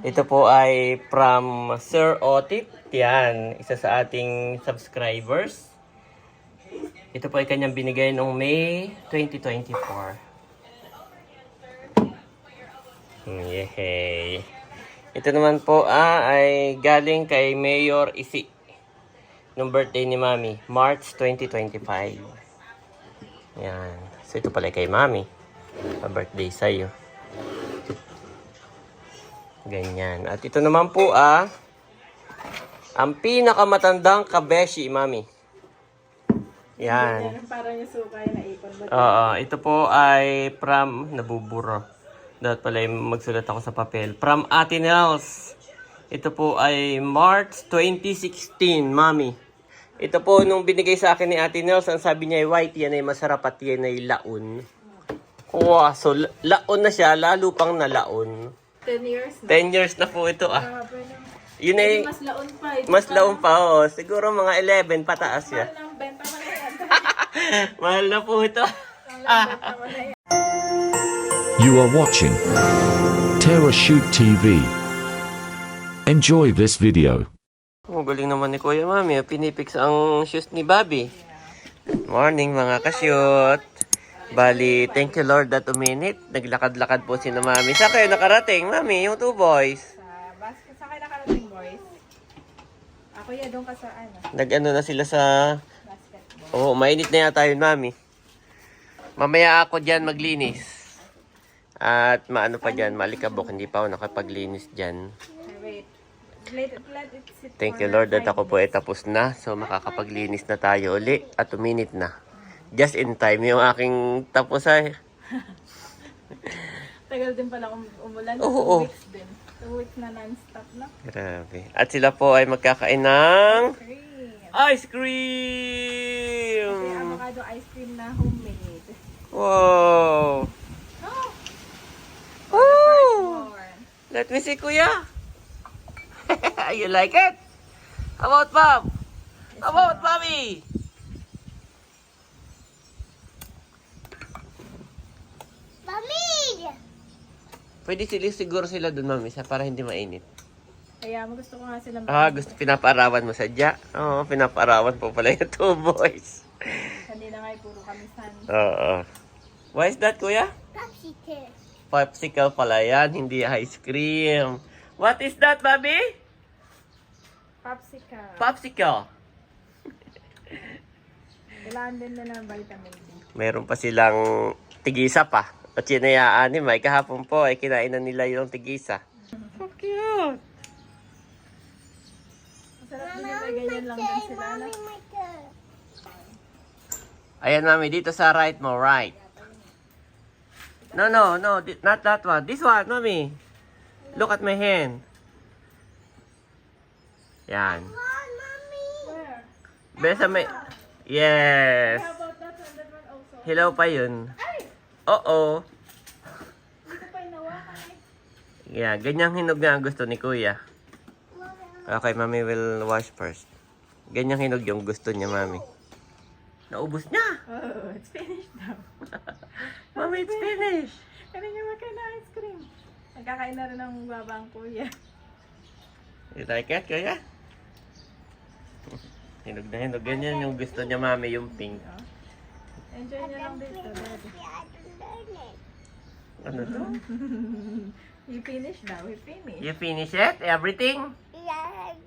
Ito po ay from Sir Otip. Yan, isa sa ating subscribers. Ito po ay kanyang binigay noong May 2024. Yehey. Ito naman po ay galing kay Mayor Isi. Nung birthday ni Mami, March 2025. Yan. So ito pala kay Mami. Pa-birthday sa'yo. Ganyan. At ito naman po ang pinakamatandang kabeshi, Mami. Yan. Parang yung sukay na ipon mo. Oo. Ito po ay from, nabuburo. Dapat pala magsulat ako sa papel. From Ate Nels. Ito po ay March 2016, Mami. Ito po nung binigay sa akin ni Ate Nels, ang sabi niya ay white, yan ay masarap at yan ay laon. Wow, so laon na siya, lalo pang nalaon. 10 years na. 10 years na po ito Yun ay, Mas laon pa. mas laon pa siguro mga 11 pataas siya. Mahal ng benta mo na yan. Mahal na po ito. Benta mo na yan. You are watching Terra Shoot TV. Enjoy this video. Oh, galing naman ni Kuya Mami. Pinipix ang shoes ni Bobby. Good morning mga ka-shoot. Bali, thank you Lord that uminit. Naglakad-lakad po si na Mami. Saan kayo nakarating, Mami? Yung 2 boys. Sa kayo nakarating, boys. Ako ya, doon ka sa ano, Nag-ano na sila sa... basketball. Oo, mainit na yata yun, Mami. Mamaya ako dyan maglinis. At maano pa dyan, malikabok. Hindi pa ako nakapaglinis dyan. Wait. Let it sit Thank for you Lord at 5 ako po ay tapos na. So makakapaglinis na tayo uli. At uminit na. Just in time yung aking tapos ay. Tagal din pala kung umulan. Oo. 2 weeks din. 2 weeks na non-stop na. Grabe. At sila po ay magkakain ng Cream. ice May cream. avocado ice cream na homemade. Wow. Oh! Woo! More. Let me see, Kuya. You like it? How about Bob? How about Bobby? Pwede siguro sila dun, Mami, para hindi mainit. Kaya gusto ko nga silang Gusto pinaparawan mo sadya? Oo, pinaparawan po pala yung 2 boys. kanina nga ay puro kamisan. Oo. Why is that, Kuya? Popsicle. Popsicle pala yan, hindi ice cream. What is that, Bobby? Popsicle. Popsicle. Kailangan din nila ng vitamin D. Meron pa silang tigisa pa. At sinayaan ni Mike kahapon po ay kinain na nila yung tigisa. So cute. Masarap din yung ganyan lang din sila. Na. Ayan, Mami, dito sa right mo, right. No, not that one. This one, Mami. Look at my hand. Yan. Where? Besa may... Yes. How about that one? That one also. Hilaw pa yun. Ay! Oo. Dito pa inawakan eh. Yeah, ganyang hinog nga ang gusto ni Kuya. Okay, Mami will wash first. Ganyang hinog yung gusto niya, Mami. Naubos niya. Oh, it's finished now. Mami, it's finished. Kaya niya makain na ice cream. Nagkakain na rin ng babang kuya. You like it, Kuya? Hinog na hinog. Ganyan yung gusto niya, Mami, yung pink. Enjoy niya lang dito, Daddy. Ano to? You finished now. We finished. You finish it? Everything? Yeah,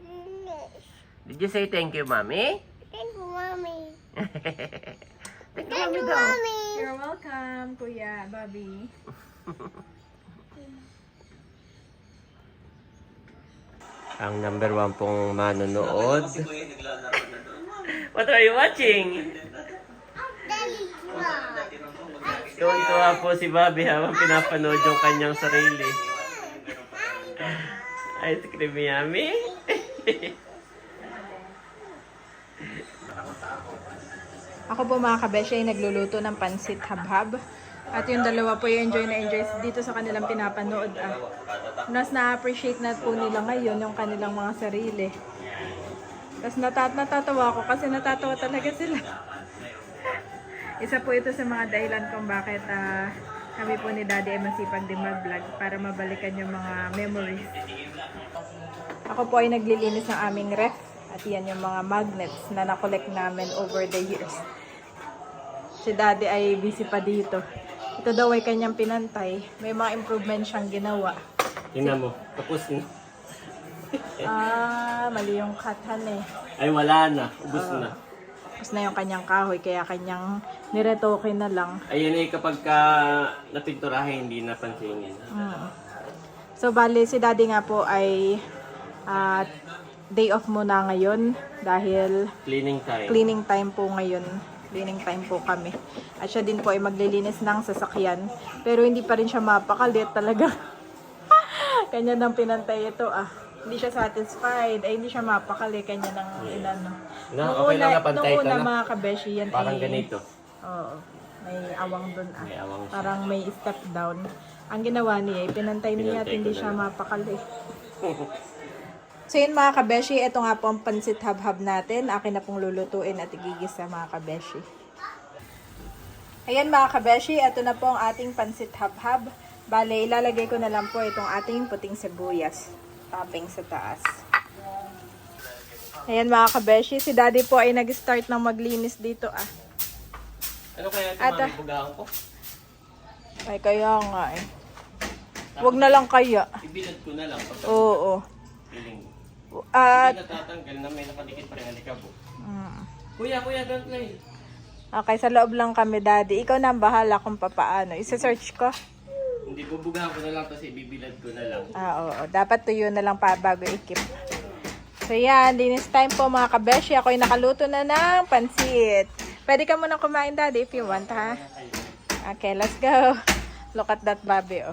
Did you say thank you, Mami? thank you, mommy. Thank you, Thank Mami you, daw. mommy. You're welcome, Kuya, Bobby. Ang number 1 pong manonood. What are you watching? Tuwan-tuwa po si Bobby habang pinapanood yung kanyang sarili. Ice cream yummy. Ako po mga kabeshi ay nagluluto ng pansit habhab. At yung dalawa po yung enjoy na enjoy dito sa kanilang pinapanood. Mas na-appreciate na po nila ngayon yung kanilang mga sarili. Tapos natatawa ako kasi natatawa talaga sila. Isa po ito sa mga dahilan kung bakit Kami po ni Daddy ay masipag din mag-vlog para mabalikan yung mga memories. Ako po ay naglilinis ng aming ref. At yan yung mga magnets na nakolek namin over the years. Si Daddy ay busy pa dito. Ito daw ay kanyang pinantay. May mga improvement siyang ginawa. Tingnan mo, tapos na. Mali yung kathan eh. Ay, wala na. Ubus na. Tapos na yung kanyang kahoy, kaya kanyang niretoke na lang. Ayan eh, kapag ka napinturahe, hindi napansinin. So, bali, si Daddy nga po ay day off muna ngayon dahil Cleaning time. cleaning time po ngayon. Cleaning time po kami. At siya din po ay maglilinis ng sasakyan. Pero hindi pa rin siya mapakalit talaga. Kanya nang pinantay ito Hindi siya satisfied. Ay, hindi siya mapakali. Kanya nang inano. Okay lang na, pantay nung ka una na. mga kabeshi, yan Parang ay... ganito. Oo. May awang dun May awang siya. Parang may step down. Ang ginawa niya, pinantay niya at Pinantay hindi ko siya na lang. mapakali. So yun mga kabeshi, ito nga po ang pansit habhab natin. Akin na pong lulutuin at igigisa mga kabeshi. Ayan mga kabeshi, ito na po ang ating pansit habhab. Bale, ilalagay ko na lang po itong ating puting sibuyas. Topping sa taas. Ayan mga kabeshi, si Daddy po ay nag-start ng maglinis dito Ano kaya ito, Ata. mami, bugahan ko? Ay kaya nga Huwag na lang kaya. Ibilad ko na lang. Oo. Feeling mo. At Hindi natatanggal na may nakadikit pa rin alikabo. Kuya, don't play. okay, sa loob lang kami, Daddy. Ikaw na ang bahala kung papaano. Isa-search ko. Hindi, bubugahan ko na lang kasi ibibilad ko na lang. Oo. Dapat tuyo na lang pa bago ikip. So yan, dinis time po mga kabeshi. Ako'y nakaluto na ng pansit. Pwede ka munang kumain, Daddy, if you want, ha? Okay, let's go. Look at that, Bobby,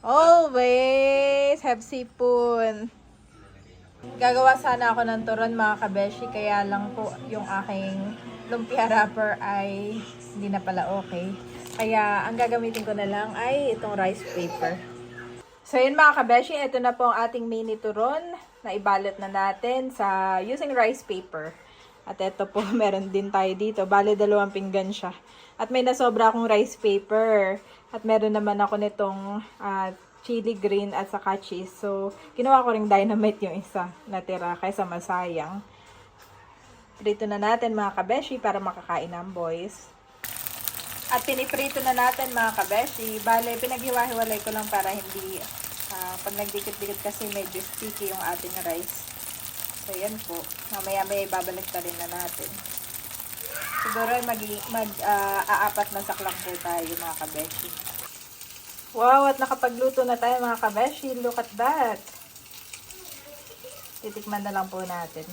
Always have sipon. Gagawa sana ako ng turon mga kabeshi, kaya lang po yung aking lumpia wrapper ay hindi na pala okay. Kaya ang gagamitin ko na lang ay itong rice paper. So yun mga kabeshi, ito na po ang ating mini turon na ibalot na natin sa using rice paper. At ito po, meron din tayo dito. Bale, 2 pinggan siya. At may nasobra akong rice paper. At meron naman ako nitong chili green at saka cheese. So, ginawa ko ring dynamite yung isa natira kaysa masayang. Prito na natin mga kabeshi para makakain ng boys. At piniprito na natin mga kabeshi. Bale, pinaghiwa-hiwalay ko lang para hindi pag nagdikit-dikit kasi medyo sticky yung ating rice. So, yan po. Mamaya-maya ibabalik na rin na natin. Siguro ay mag-aapat na saklang po tayo mga kabeshi. Wow, at nakapagluto na tayo mga kabeshi. Look at that. Titikman na lang po natin.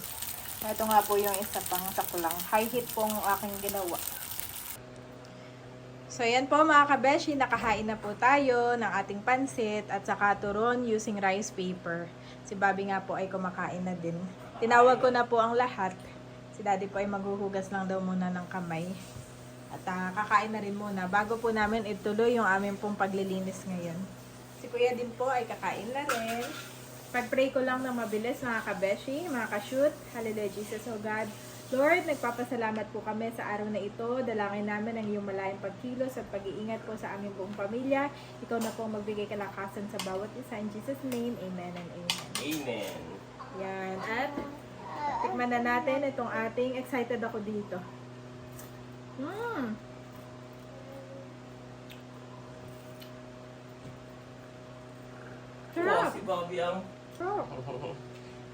Ito nga po yung isa pang saklang. High heat po ang aking ginawa. So, yan po mga kabeshi. Nakahain na po tayo ng ating pansit at saka turon using rice paper. Si Bobby nga po ay kumakain na din. Tinawag ko na po ang lahat. Si Daddy po ay maghuhugas lang daw muna ng kamay. At kakain na rin muna. Bago po namin ituloy yung aming pong paglilinis ngayon. Si Kuya din po ay kakain na rin. Pag-pray ko lang ng mabilis mga kabeshi, mga ka-shoot. Hallelujah Jesus, oh God. Lord, nagpapasalamat po kami sa araw na ito. Dalangin namin ang iyong malayang pagkilos at pag-iingat po sa aming buong pamilya. Ikaw na po magbigay kalakasan sa bawat isa. In Jesus' name, amen and amen. Amen. Yan. At tikman na natin itong ating, excited ako dito. Sarap. Si Bobby ang... Sarap.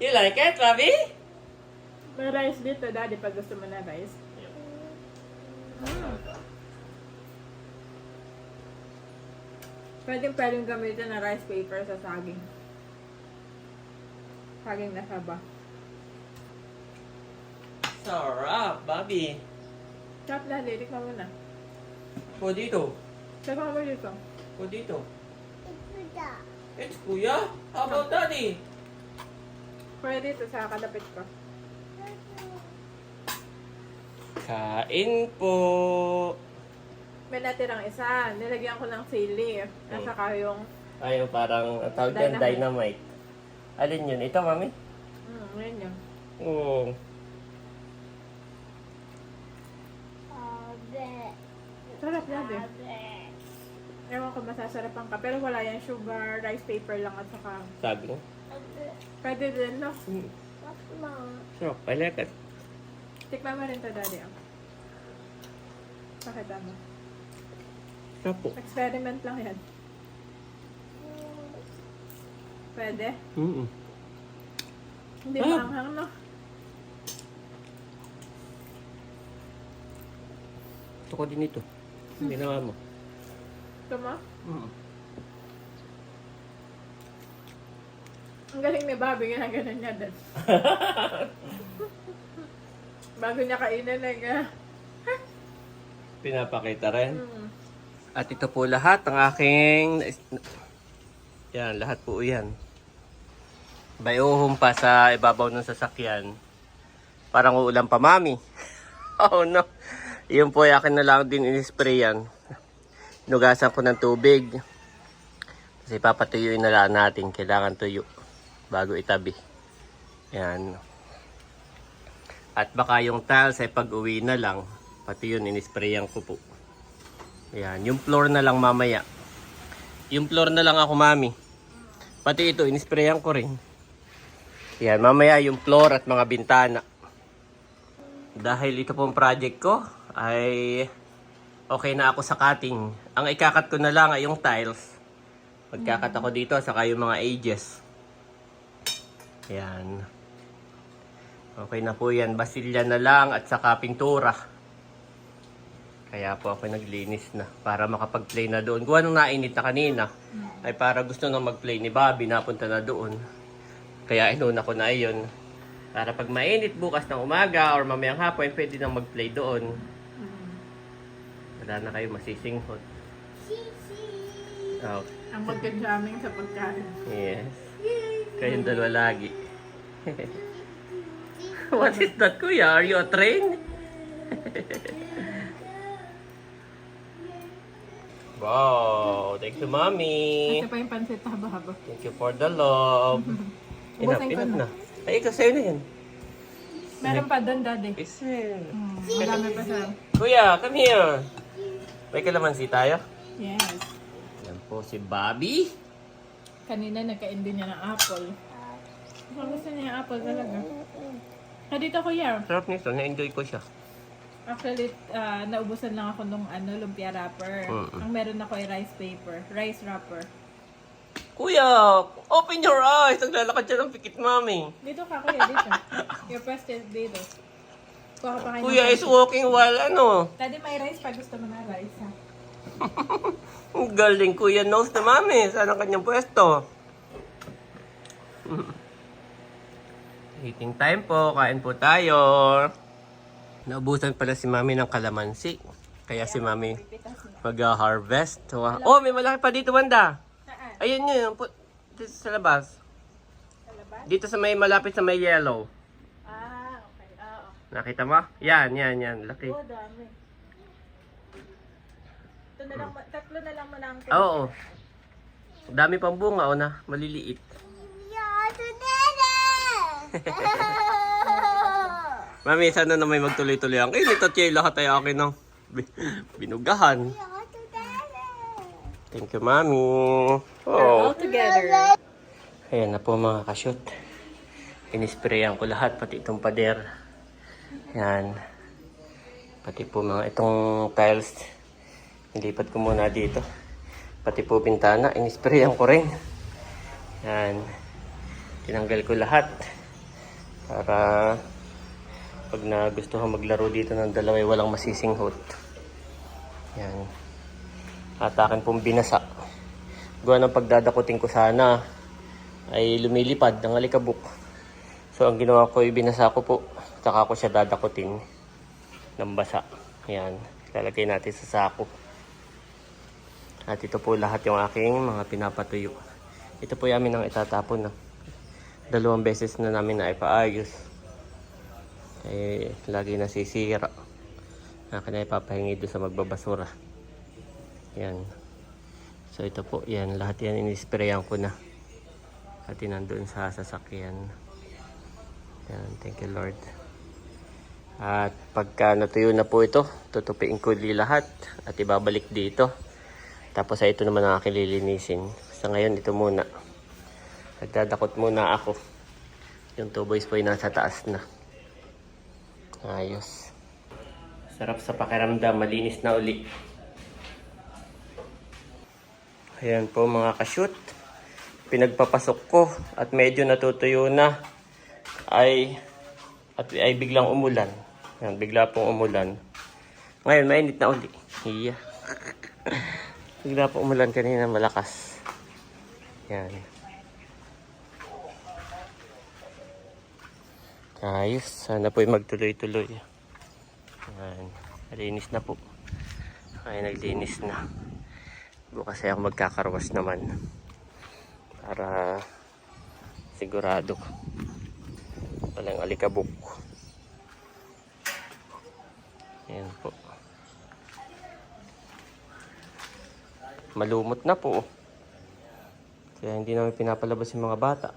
You like it, Bobby? May rice dito, Daddy, pag gusto mo na rice. Pwedeng gamitin na rice paper sa saging. Saging na saba. Sarap, Bobby. Sarap, Daddy. Tikman mo na. Po dito. Tikman mo dito. Po dito. It's that. It's Kuya. How about Daddy? Pwede dito sa kalapit ko. Kain po. May natirang isa. Nilagyan ko ng sili. At saka yung... Ay, parang tawag yan, dynamite. Alin yun? Ito, Mami? Ngayon yun. Oo. Bet. Sarap, Daddy. Bet. Ewan ko masasarapan ka. Pero wala yan sugar, rice paper lang at saka Sabi ko. pwede din, no? Sarap. I like it. Tikman mo rin to, Daddy. Pakita mo. Sarap po. Experiment lang yan. Pwede? Mm-mm. Hindi Ah. maanghang, no? Gusto ko din ito. Ginawa mo. Ito mo? Mm. Ang galing ni Bobby, ginaganon niya din. Bago niya kainin, Pinapakita rin. At ito po lahat ng aking... Yan, lahat po yan. Bayuhong pa sa ibabaw ng sasakyan. Parang uulan pa, mami. Oh no. Yun po, akin na lang din in-spray yan. Nugasan ko ng tubig. Kasi papatuyuin na lang natin. Kailangan tuyo bago itabi. Yan. At baka yung tiles ay pag-uwi na lang. Pati yun, in-sprayan ko po. Yan. Yung floor na lang mamaya. Yung floor na lang ako, mami. Pati ito, in-sprayan ko rin. Yan. Mamaya yung floor at mga bintana. Dahil ito pong project ko, ay okay na ako sa cutting. Ang ikakat ko na lang ay yung tiles. Magkakat ako dito, saka yung mga edges. Yan. Okay na po yan. Basilya na lang at saka pintura. Kaya po ako naglinis na para makapag-play na doon. Kung anong nainit na kanina, ay para gusto nang mag-play ni Bobby, napunta na doon. Kaya inuna ko na iyon. Para pag mainit bukas ng umaga or mamayang hapon, pwede nang mag-play doon. Wala na kayo masisinghot. Oh, Ang magka-jamming sa pagkain. yes. Kayong dalawa lagi. What is that, kuya? Are you a train? Wow, thank you, mommy. Ito pa yung pansit haba-haba. Thank you for the love. Ubusin ko Enough na. na. Ay, ikaw sa'yo na yan. Meron pa doon, Daddy. Isa. Madami pa siya. Kuya, come here. May kalamansi tayo? Yes. Yan po si Bobby. Kanina nagkain din niya ng apple. Ang gusto niya yung apple talaga. Dito kuya. Sarap nito, na-enjoy ko siya. Actually, naubusan lang ako nung lumpia wrapper. Ang meron ako ay rice wrapper. Kuya, open your eyes. Naglalakad siya ng pikit, mami. Dito ka kuya, dito. Your president dito. Kuha ka pa kayo. Kuya is walking while ano. Daddy, may rice pa. Gusto mo na rice, ha? Ang galing, kuya knows na mami. Saan ang kanyang pwesto? Eating time po. Kain po tayo. Naubusan pala si mami ng kalamansi. Kaya si mami mag-harvest. Oh, may malaki pa dito, Wanda. Saan? Ayun yun. Dito sa labas. Sa labas? Dito sa may malapit sa may yellow. Ah, okay. Oo. Nakita mo? Yan. Laki. Oh, dami. Ito na lang, tatlo na lang mo lang. Oo. Dami pang bunga, o na. Maliliit. Mami, sana na may magtuloy-tuloy ang kayo. Ito, Che, lahat ay akin ng binugahan. Thank you, Mami. Oh. All together. Ayan na po mga kashoot. Inisprayan ko lahat, pati itong pader. Yan. Pati po mga itong tiles. Nilipat ko muna dito. Pati po bintana, inisprayan ko rin. Yan. Tinanggal ko lahat. Para pag nagustuhan maglaro dito ng dalawa, walang masisinghot. Yan. At akin pong binasa. Gawa ng pagdadakutin ko sana ay lumilipad ng alikabok. So ang ginawa ko, ibinasa ko po. Saka ko siya dadakutin ng basa. Yan. Lalagay natin sa sako. At ito po lahat yung aking mga pinapatuyo. Ito po yamin ang itatapon na. 2 beses na namin na ipaayos. Eh, lagi nasisira. Akin na ipapahingi doon sa magbabasura. Yan. So ito po, yan. Lahat yan inisprayan ko na. Pati nandun sa sasakyan. Yan. Thank you, Lord. At pagka natuyo na po ito, tutupiin ko lahat at ibabalik dito. Tapos ay ito naman ang aking lilinisin. Sa ngayon, ito muna. Nagdadakot muna ako. Yung 2 boys po ay nasa taas na. Ayos. Sarap sa pakiramdam. Malinis na uli. Ayan po mga ka-shoot. Pinagpapasok ko at medyo natutuyo na. Ay biglang umulan. Ayan, bigla pong umulan. Ngayon, mainit na uli. Iya. Bigla po umulan kanina malakas. Yan. Ayos. Sana po magtuloy-tuloy. Yan. Nalinis na po. Ay, naglinis na. Bukas ay ako magkakarwas naman. Para sigurado. Walang alikabok. Ayan po. Malumot na po. Kaya hindi namin pinapalabas yung mga bata.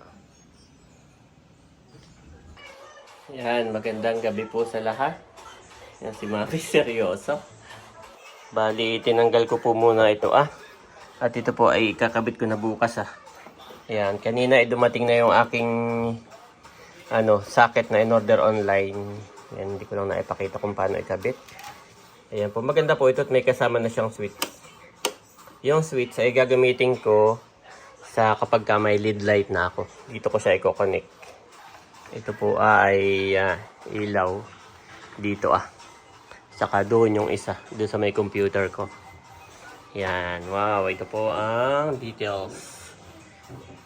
Yan, magandang gabi po sa lahat. Yan si Mami, seryoso. Bali, tinanggal ko po muna ito At ito po ay kakabit ko na bukas Yan, kanina ay dumating na yung aking socket na in-order online. Yan, hindi ko lang naipakita kung paano ikabit. Ayan po, maganda po ito at may kasama na siyang switch. Yung switch ay gagamitin ko sa kapag ka may lead light na ako. Dito ko siya i-connect. Ito po ay ilaw dito Saka doon yung isa, doon sa may computer ko. Yan, wow, ito po ang details.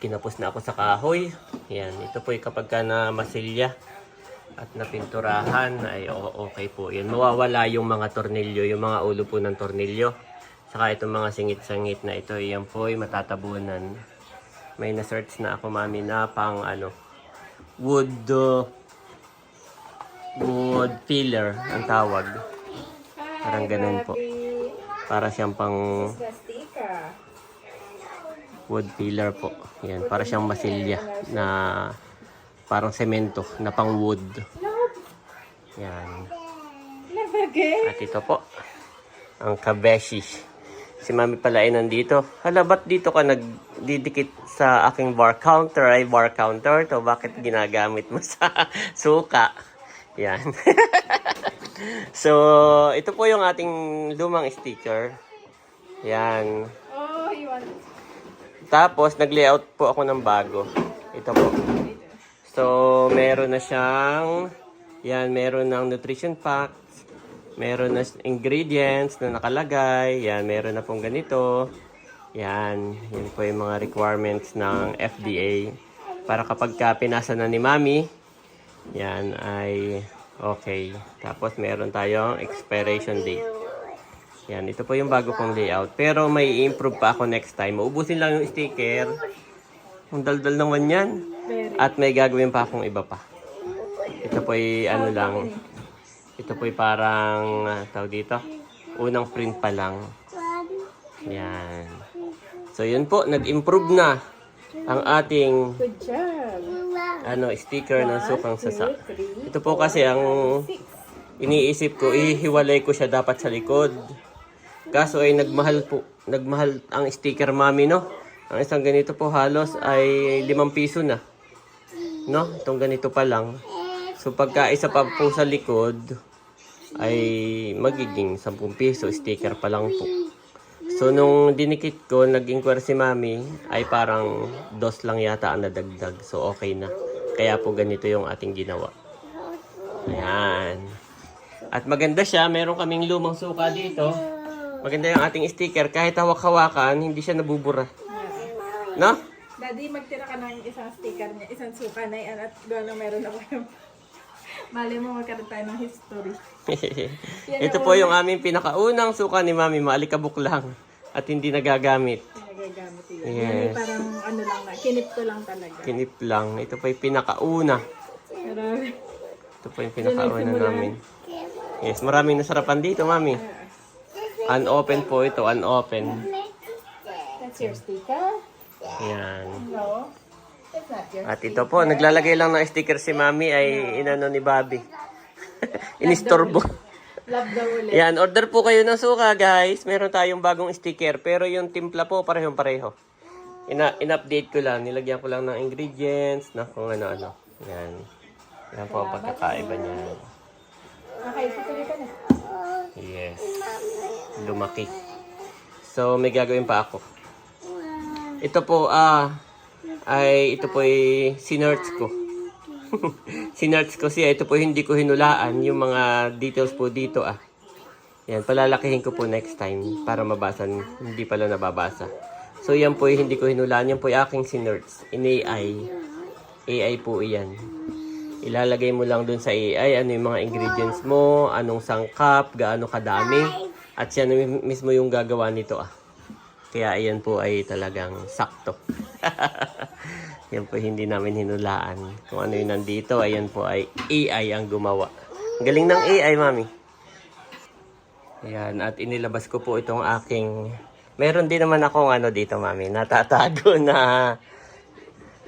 Kinapos na ako sa kahoy. Yan, ito po ay kapag ka na masilya at napinturahan ay okay po. Yan, mawawala yung mga tornilyo, yung mga ulo po ng tornilyo. Saka itong mga singit-singit na ito, yan po ay matatabunan. May na-search na ako, Mami, na pang wood filler ang tawag. Parang ganun po. Para siyang pang wood filler po. Yan, para siyang masilya na parang semento na pang wood. Yan. At ito po, ang kabeshi. Si Mami pala ay nandito. Hala, ba't dito ka nagdidikit sa aking bar counter? Ay, bar counter to. Bakit ginagamit mo sa suka? Yan. So, ito po yung ating lumang sticker. Yan. Oh, you want Tapos, nag-layout po ako ng bago. Ito po. So, meron na siyang, yan, meron ng nutrition pack. Meron na ingredients na nakalagay. Yan, meron na pong ganito. Yan, yan po yung mga requirements ng FDA. Para kapag pinasa na ni Mami, yan ay okay. Tapos meron tayong expiration date. Yan, ito po yung bago kong layout. Pero may improve pa ako next time. Maubusin lang yung sticker. Ang daldal naman yan. At may gagawin pa akong iba pa. Ito po ay lang. Ito po ay parang, tawag dito, unang print pa lang. Yan. So, yun po, nag-improve na ang ating good job. Sticker ng sukang sasa. Ito po kasi ang iniisip ko, ihiwalay ko siya dapat sa likod. Kaso ay nagmahal ang sticker, Mami, no? Ang isang ganito po halos ay 5 piso na. No? Itong ganito pa lang. So, pagka isa pa po sa likod, ay magiging 10 piso, sticker pa lang po. So, nung dinikit ko, nag-inquire si Mami, ay parang 2 lang yata ang nadagdag. So, okay na. Kaya po ganito yung ating ginawa. Ayan. At maganda siya, meron kaming lumang suka dito. Maganda yung ating sticker, kahit hawak-hawakan, hindi siya nabubura. No? Daddy, magtira ka ng isang sticker niya, isang suka na yan, at doon meron ako yung mali mo magkaroon tayo ng history. Ito po yung aming pinakaunang suka ni Mami, maalikabok lang at hindi nagagamit. Nagagamit yun. Yes. Yan, parang lang na, kinip ko lang talaga. Kinip lang. Ito po yung pinakauna. Pero, Ito po yung pinakauna namin. Yes, maraming nasarapan dito, Mami. Unopen po ito, unopen. that's your sticker? Yan. No. It's not your At ito po, naglalagay lang ng sticker si Mami ay inano ni Bobby. Inistorbo. Love daw ulit. Yan, order po kayo ng suka, guys. Meron tayong bagong sticker, pero yung timpla po, parehong-pareho. In-update ko lang. Nilagyan ko lang ng ingredients, na kung ano-ano. Yan. Yan po ang pagkakaiba niya. Okay, tutuloy ka na. Yes. Lumaki. So, may gagawin pa ako. Ito po, ito po ay sinerch ko. Sinerch ko siya. Ito po hindi ko hinulaan. Yung mga details po dito, Yan, palalakihin ko po next time para mabasa. Hindi pala nababasa. So, yan po hindi ko hinulaan. Yan po yung aking sinerch. In AI. AI po iyan. Ilalagay mo lang dun sa AI ano yung mga ingredients mo, anong sangkap, gaano kadami. At siya mismo yung gagawa nito, Kaya ayan po ay talagang sakto. Yan po hindi namin hinulaan. Kung ano yung nandito, ayan po ay AI ang gumawa. Ang galing ng AI, mami. Ayan, at inilabas ko po itong aking... Meron din naman akong dito, mami. Natatago na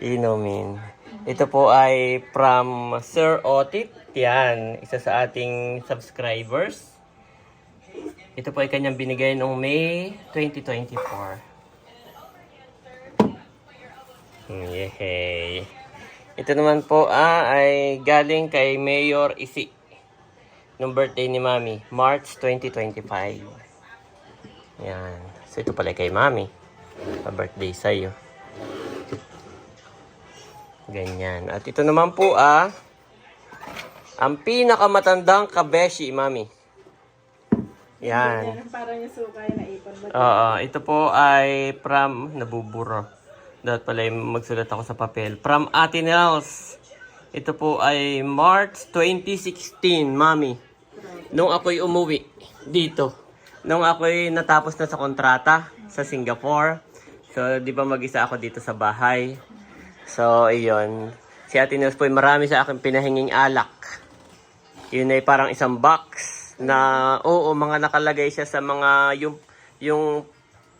inumin. Ito po ay from Sir Otit. Yan, isa sa ating subscribers. Ito po ay kanyang binigay noong May 2024. Yehey. Ito naman po ay galing kay Mayor Isi. Nung birthday ni Mami, March 2025. Yan. So ito pala kay Mami. Pa-birthday sa'yo. Ganyan. At ito naman po ang pinakamatandang kabeshi, Mami. Yan. Parang yung suka yung naipon mo. Oo. Ito po ay from nabuburo. Dapat pala magsulat ako sa papel. From Ate Nels. Ito po ay March 2016, Mami. Nung ako'y umuwi dito. Nung ako'y natapos na sa kontrata sa Singapore. So, di ba mag-isa ako dito sa bahay. So, iyon. Si Ate Nels po ay marami sa akin pinahinging alak. Yun ay parang isang box na, mga nakalagay siya sa mga, yung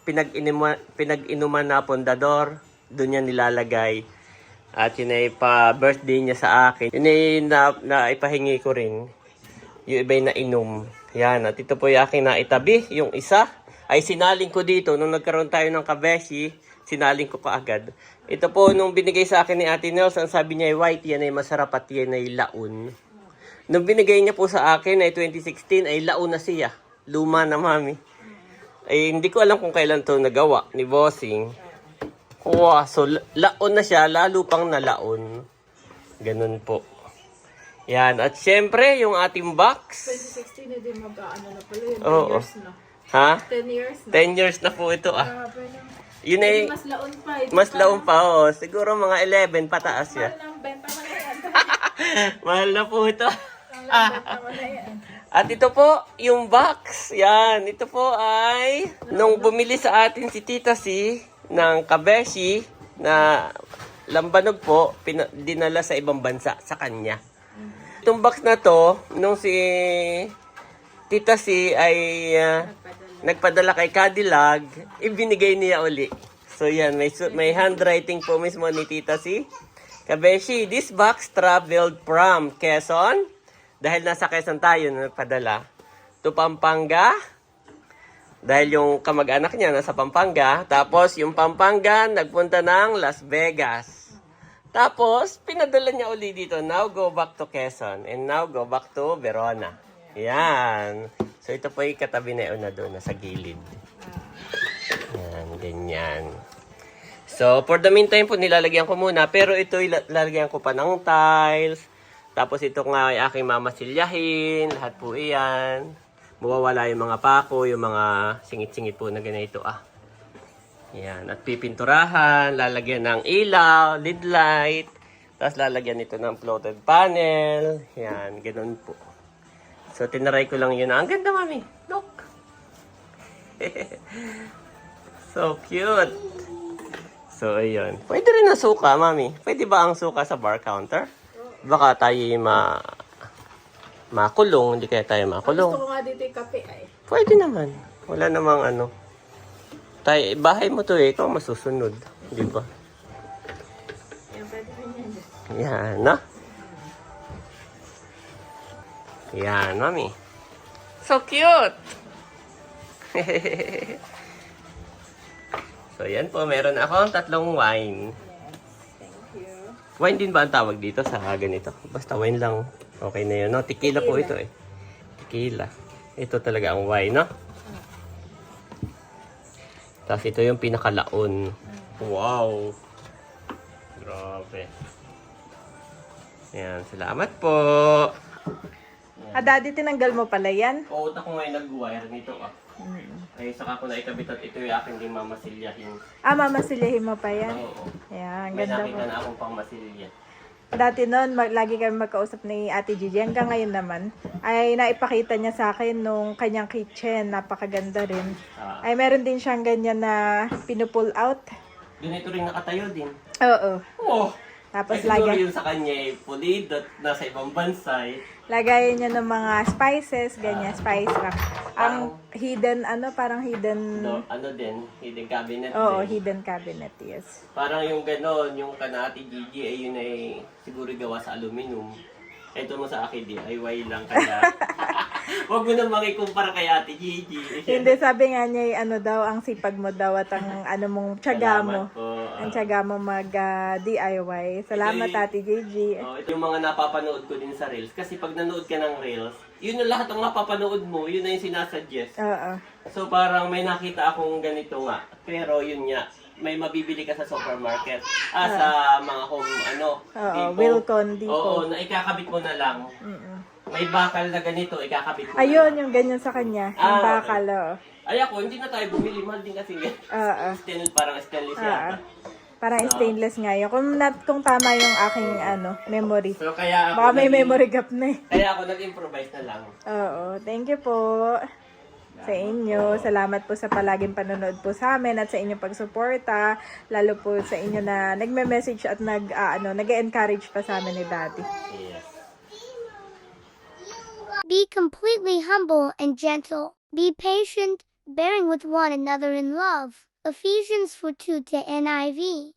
pinag-inuman na pondador. Doon niya nilalagay. At yun ay pa-birthday niya sa akin. Yun ay naipahingi ko rin. Yung iba ay nainom. Yan. At ito po yung aking naitabi. Yung isa ay sinaling ko dito. Nung nagkaroon tayo ng kabeshi, sinaling ko kaagad. Ito po nung binigay sa akin ni Ate Nels, ang sabi niya ay white, yan ay masarap at yan ay laon. Nung binigay niya po sa akin ay 2016, ay laon na siya. Luma na, Mami. Ay hindi ko alam kung kailan to nagawa ni Bossing. Wow, so laon na siya, lalo pang nalaon. Ganun po. Yan, at syempre, yung ating box. 2016 na din mag-ano na pala yun. 10 Oo. years na. Ha? 10 years na. 10 years na po ito Grabe na. Yun ay, Mas laon pa. mas laon pa siguro mga 11 pataas siya. Mahal ng benta mo na yan. Mahal na po ito. Ang benta mo na yan. At ito po, yung box. Yan, ito po ay, nung bumili sa atin si Tita Si, ng kabeshi na lambanog po, dinala sa ibang bansa, sa kanya. Itong box na to, nung si Tita Si ay nagpadala kay Cadillac, ibinigay niya uli. So yan, may handwriting po mismo ni Tita Si. Kabeshi, this box traveled from Quezon, dahil nasa Quezon tayo na nagpadala, to Pampanga, dahil yung kamag-anak niya nasa Pampanga. Tapos yung Pampanga nagpunta ng Las Vegas. Tapos pinadala niya uli dito. Now go back to Quezon. And now go back to Verona. Yan. So ito po yung katabi na yun na doon. Nasa gilid. Yan. Ganyan. So for the meantime po nilalagyan ko muna. Pero ito ilalagyan ko pa ng tiles. Tapos ito nga ay aking mamasilyahin. Lahat po iyan. Mawawala yung mga pako, yung mga singit-singit po na ganito Yan. At pipinturahan, lalagyan ng ilaw, lead light, tapos lalagyan ito ng floated panel. Yan, ganun po. So, tinaray ko lang yun. Ang ganda, Mami. Look! So cute! So, ayun. Pwede rin ang suka, Mami. Pwede ba ang suka sa bar counter? Baka tayo makulong, hindi kaya tayo makulong. Gusto ko nga dito yung kape ay. Pwede naman. Wala namang ano. Bahay mo to ikaw masusunod. Di ba? Yan, pwede rin yan. Yan, no? Yan, Mami. so cute! So, yan po. Meron akong 3 wine. Thank you. Wine din ba ang tawag dito sa ganito? Basta wine lang. Okay na yun, no? Tequila po ito eh. Tequila. Ito talaga ang wine, no? Tapos ito yung pinakalaon. Wow! Grabe. Ayan, salamat po. Daddy, tinanggal mo pala yan? Pauta ko ngayon nag-wire nito ah. Ay, saka ko na ikabit at ito yung aking din mamasilyahin. Mamasilyahin mo pa yan? Oo. Ayan, May ganda nakita po. na akong pang masilya. Dati noon, lagi kami magkausap ni Ate Gigi. Hanggang ngayon naman, ay naipakita niya sa akin nung kanyang kitchen. Napakaganda rin. Ay meron din siyang ganyan na pinupull out. Ganito rin nakatayo din. Oo. Oh! Tapos Ay, siguro lagay, yun sa kanya eh, pulido at nasa ibang bansa eh. lagayan niya ng mga spices, ganyan, spice rack. Ang hidden, parang hidden, No, ano din, hidden cabinet oo, din. hidden cabinet, yes. Parang yung ganon, yung kanati Gigi ay yun ay siguro gawa sa aluminum. Ito mo sa akin DIY lang kaya. Huwag mo nang makikumpara kay Ate Gigi. Hindi, sabi nga niya, daw, ang sipag mo daw at ang mong tiyaga mo. Salamat po. Ang tiyaga mo mag-DIY. Salamat, Ate Gigi. Ito yung mga napapanood ko din sa Reels. Kasi pag nanood ka ng Reels, yun yung lahat ng napapanood mo, yun na yung sinasuggest. Oo. So parang may nakita akong ganito nga. Pero yun nga, may mabibili ka sa supermarket. Sa mga home, Oo, depot. Wilcon Depot. Oo, na ikakabit mo na lang. May bakal na ganito, ikakabit mo Ayun, na lang. yung ganyan sa kanya. Yung Okay. bakal, oo. Ay ako, hindi na tayo bumili. Mahal din kasi yan. Oo. Parang stainless yata. Parang stainless nga yun. Kung tama yung aking memory. So kaya ako, Baka may memory gap na eh. kaya ako nag-improvise na lang. Oo. Thank you po sa inyo. Salamat po sa palaging panonood po sa amin at sa inyong pagsuporta. Lalo po sa inyo na nagme-message at nag-encourage pa sa amin ni Daddy. Yes. Be completely humble and gentle. Be patient, bearing with one another in love. Ephesians 4:2 to NIV.